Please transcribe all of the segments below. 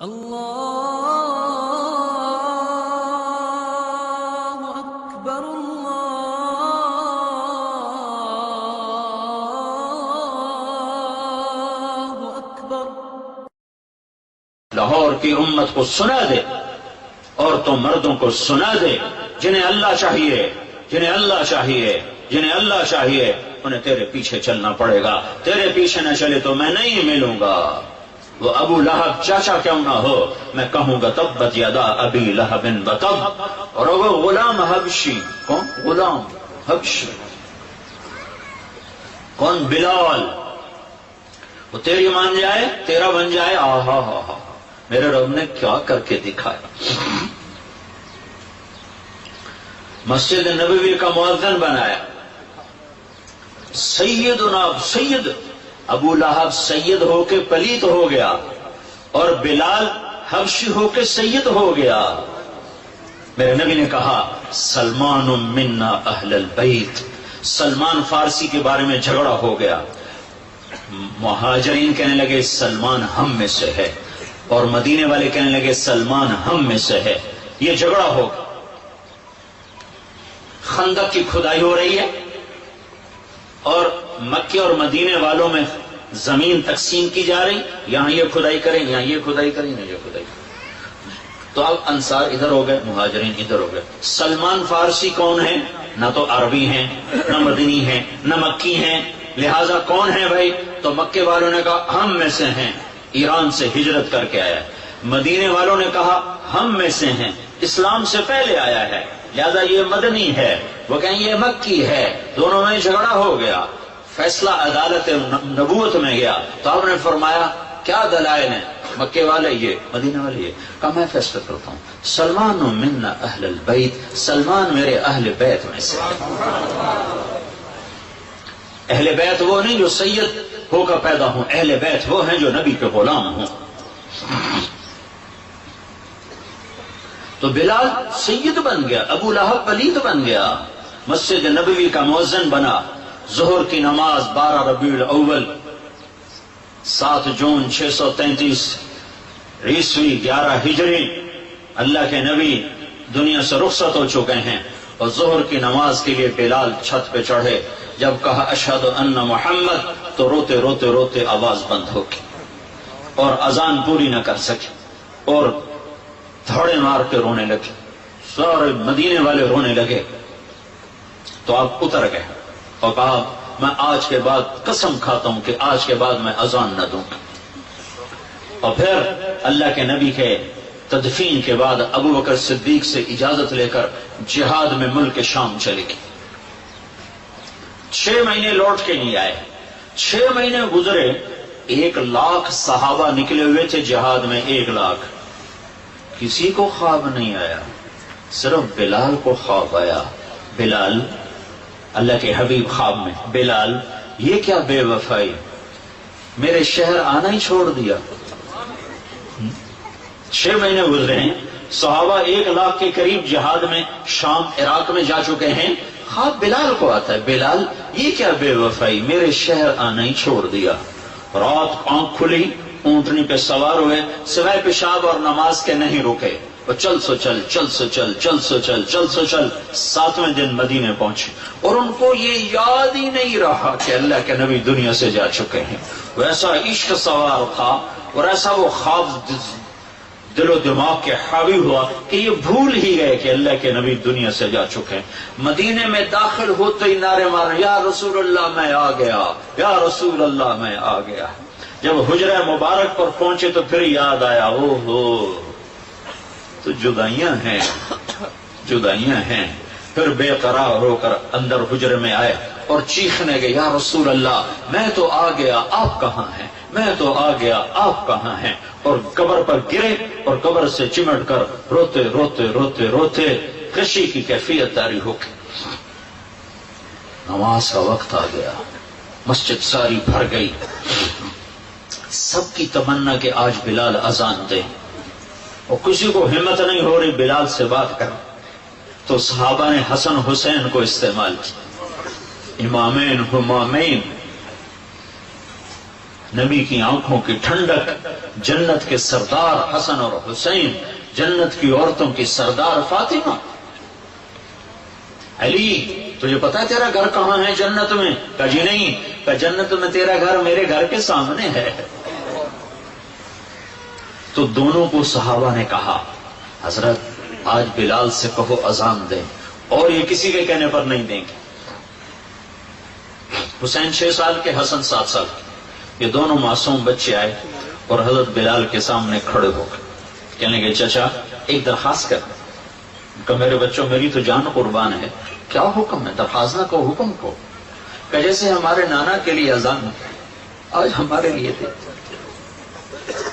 اللہ اکبر اللہ اکبر۔ لاہور کی امت کو سنا دے، عورتوں مردوں کو سنا دے، جنہیں اللہ چاہیے، جنہیں اللہ چاہیے، جنہیں اللہ چاہیے، انہیں تیرے پیچھے چلنا پڑے گا۔ تیرے پیچھے نہ چلے تو میں نہیں ملوں گا۔ وہ ابو لہب چاچا کیوں نہ ہو، میں کہوں گا تبت یدا ابی لہب وتب۔ اور وہ غلام حبشی، کون غلام حبشی؟ کون؟ بلال۔ وہ تیری مان جائے، تیرا بن جائے۔ آہا ہا ہا، میرے رب نے کیا کر کے دکھایا۔ مسجد نبوی کا مؤذن بنایا۔ سید ابو لہب سید ہو کے پلیت ہو گیا، اور بلال حبشی ہو کے سید ہو گیا۔ میرے نبی نے کہا سلمان منا اہل البیت۔ سلمان فارسی کے بارے میں جھگڑا ہو گیا۔ مہاجرین کہنے لگے سلمان ہم میں سے ہے، اور مدینے والے کہنے لگے سلمان ہم میں سے ہے۔ یہ جھگڑا ہوگا۔ خندق کی کھدائی ہو رہی ہے، اور مکے اور مدینے والوں میں زمین تقسیم کی جا رہی، یہاں یہ کھدائی کریں، یہاں یہ کھدائی کریں، یہاں یہ کھدائی کریں۔ تو اب انصار ادھر ہو گئے، مہاجرین ادھر ہو گئے۔ سلمان فارسی کون ہے؟ نہ تو عربی ہیں، نہ مدنی ہیں، نہ مکی ہیں، لہذا کون ہے بھائی؟ تو مکے والوں نے کہا ہم میں سے ہیں، ایران سے ہجرت کر کے آیا ہے۔ مدینے والوں نے کہا ہم میں سے ہیں، اسلام سے پہلے آیا ہے، لہذا یہ مدنی ہے، وہ کہیں یہ مکی ہے۔ دونوں میں جھگڑا ہو گیا، فیصلہ عدالت نبوت میں گیا۔ تو آپ نے فرمایا کیا دلائل ہیں؟ مکے والے یہ، مدینہ والے یہ۔ کہا میں فیصلہ کرتا ہوں، سلمان منا اہل البیت، سلمان میرے اہل بیت میں سے ہے۔ اہل بیت وہ نہیں جو سید ہو کر پیدا ہوں، اہل بیت وہ ہیں جو نبی کے غلام ہوں۔ تو بلال سید بن گیا، ابو لہب پلیت بن گیا، مسجد نبوی کا مؤذن بنا۔ ظہر کی نماز 12 ربیع الاول 7 جون 633 عیسوی 11 ہجری، اللہ کے نبی دنیا سے رخصت ہو چکے ہیں، اور ظہر کی نماز کے لیے بلال چھت پہ چڑھے۔ جب کہا اشہد ان محمد، تو روتے روتے روتے آواز بند ہو گئی، اور اذان پوری نہ کر سکے، اور دھڑے مار کے رونے لگے، سارے مدینے والے رونے لگے۔ تو آپ اتر گئے اور کہا میں آج کے بعد قسم کھاتا ہوں کہ آج کے بعد میں اذان نہ دوں گا۔ اور پھر اللہ کے نبی کے تدفین کے بعد ابو بکر صدیق سے اجازت لے کر جہاد میں ملک شام چلے گئے۔ 6 مہینے لوٹ کے نہیں آئے، 6 مہینے گزرے، 1,00,000 صحابہ نکلے ہوئے تھے جہاد میں، 1,00,000۔ کسی کو خواب نہیں آیا، صرف بلال کو خواب آیا۔ بلال، اللہ کے حبیب خواب میں، بلال یہ کیا بے وفائی، میرے شہر آنا ہی چھوڑ دیا۔ 6 مہینے گزرے ہیں، صحابہ 1,00,000 کے قریب جہاد میں شام عراق میں جا چکے ہیں، خواب بلال کو آتا ہے، بلال یہ کیا بے وفائی، میرے شہر آنا ہی چھوڑ دیا۔ رات آنکھ کھلی، اونٹنی پہ سوار ہوئے، سوائے پیشاب اور نماز کے نہیں رکے، وہ چل سو چل، چل سو چل، چل سو چل، چل سو چل، 7ویں دن مدینے پہنچے، اور ان کو یہ یاد ہی نہیں رہا کہ اللہ کے نبی دنیا سے جا چکے ہیں۔ وہ ایسا عشق سوار تھا، اور ایسا وہ خواب دل و دماغ کے حاوی ہوا کہ یہ بھول ہی گئے کہ اللہ کے نبی دنیا سے جا چکے ہیں۔ مدینے میں داخل ہوتے ہی نعرے مارے یا رسول اللہ میں آ گیا، یا رسول اللہ میں آ گیا۔ جب حجرہ مبارک پر پہنچے تو پھر یاد آیا، او ہو تو جدائیاں ہیں، جدائیاں ہیں۔ پھر بے قرار ہو کر اندر حجرے میں آئے اور چیخنے گئے یا رسول اللہ میں تو آ گیا، آپ کہاں ہیں، میں تو آ گیا، آپ کہاں ہیں۔ اور قبر پر گرے اور قبر سے چمٹ کر روتے روتے روتے روتے کشی کی کیفیت طاری ہو گئی۔ نماز کا وقت آ گیا، مسجد ساری بھر گئی، سب کی تمنا کہ آج بلال اذان دے، اور کسی کو ہمت نہیں ہو رہی بلال سے بات کر۔ تو صحابہ نے حسن حسین کو استعمال کیا، امامین ہمامین، نبی کی آنکھوں کی ٹھنڈک، جنت کے سردار حسن اور حسین، جنت کی عورتوں کی سردار فاطمہ. علی تجھے پتا ہے تیرا گھر کہاں ہے جنت میں؟ کہا جی نہیں. کہا جنت میں تیرا گھر میرے گھر کے سامنے ہے. تو دونوں کو صحابہ نے کہا حضرت آج بلال سے کہو اذان دیں، اور یہ کسی کے کہنے پر نہیں دیں گے. حسین 6 سال کے، حسن 7 سال کے، یہ دونوں معصوم بچے آئے اور حضرت بلال کے سامنے کھڑے ہو گئے. کہنے لگے چچا ایک درخواست کر. کہ میرے بچوں میری تو جان قربان ہے. کیا حکم ہے؟ درخواست نہ کو، حکم کو. کہ جیسے ہمارے نانا کے لیے اذان آج ہمارے لیے دے.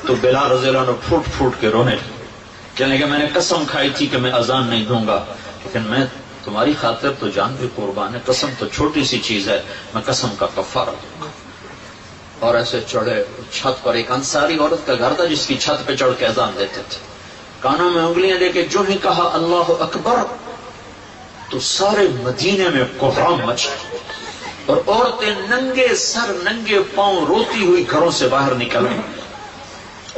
تو بلال رضی اللہ عنہ پھوٹ پھوٹ کے رونے لگے. کہنے لگے میں نے قسم کھائی تھی کہ میں اذان نہیں دوں گا، لیکن میں تمہاری خاطر تو جان بھی قربان ہے. قسم تو چھوٹی سی چیز ہے، میں قسم کا کفارہ دوں گا. اور ایسے چڑھے چھت پر. ایک انصاری عورت کا گھر تھا جس کی چھت پہ چڑھ کے اذان دیتے تھے. کانوں میں انگلیاں لے کے جو ہی کہا اللہ اکبر تو سارے مدینے میں کوہرام مچ گیا، اور عورتیں ننگے سر ننگے پاؤں روتی ہوئی گھروں سے باہر نکل گئی،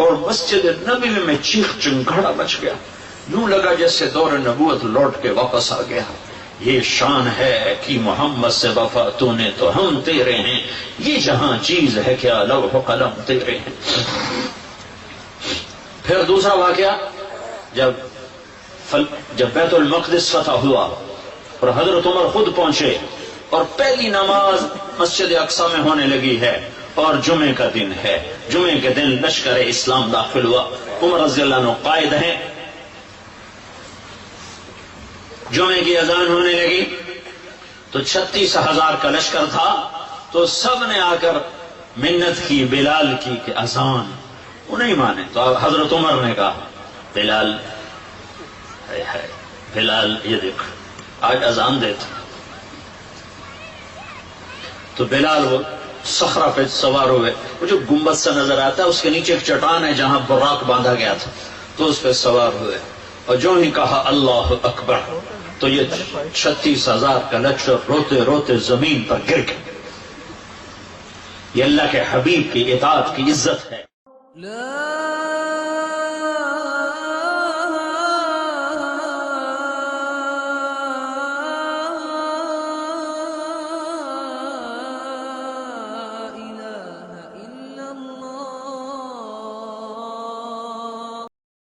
اور مسجد نبوی میں چیخ چنگھاڑا مچ گیا. یوں لگا جیسے دور نبوت لوٹ کے واپس آ گیا. یہ شان ہے کہ محمد سے وفا تو نے تو ہم تیرے ہیں، یہ جہاں چیز ہے کیا لوح قلم تیرے ہیں. پھر دوسرا واقعہ، جب بیت المقدس فتح ہوا اور حضرت عمر خود پہنچے اور پہلی نماز مسجد اقصی میں ہونے لگی ہے اور جمعے کا دن ہے. جمعے کے دن لشکر اسلام داخل ہوا. عمر رضی اللہ عنہ قائد ہیں. جمعے کی اذان ہونے لگی تو 36,000 کا لشکر تھا. تو سب نے آ کر منت کی بلال کی کہ اذان. وہ نہیں مانے. تو حضرت عمر نے کہا بلال بلال یہ دیکھ آج اذان دیتا. تو بلال وہ صخرہ پہ سوار ہوئے. وہ جو گنبد سا نظر آتا ہے اس کے نیچے ایک چٹان ہے جہاں براق باندھا گیا تھا، تو اس پہ سوار ہوئے اور جو ہی کہا اللہ اکبر تو یہ 36,000 کا لشکر روتے روتے زمین پر گر گئے. یہ اللہ کے حبیب کی اطاعت کی عزت ہے. لا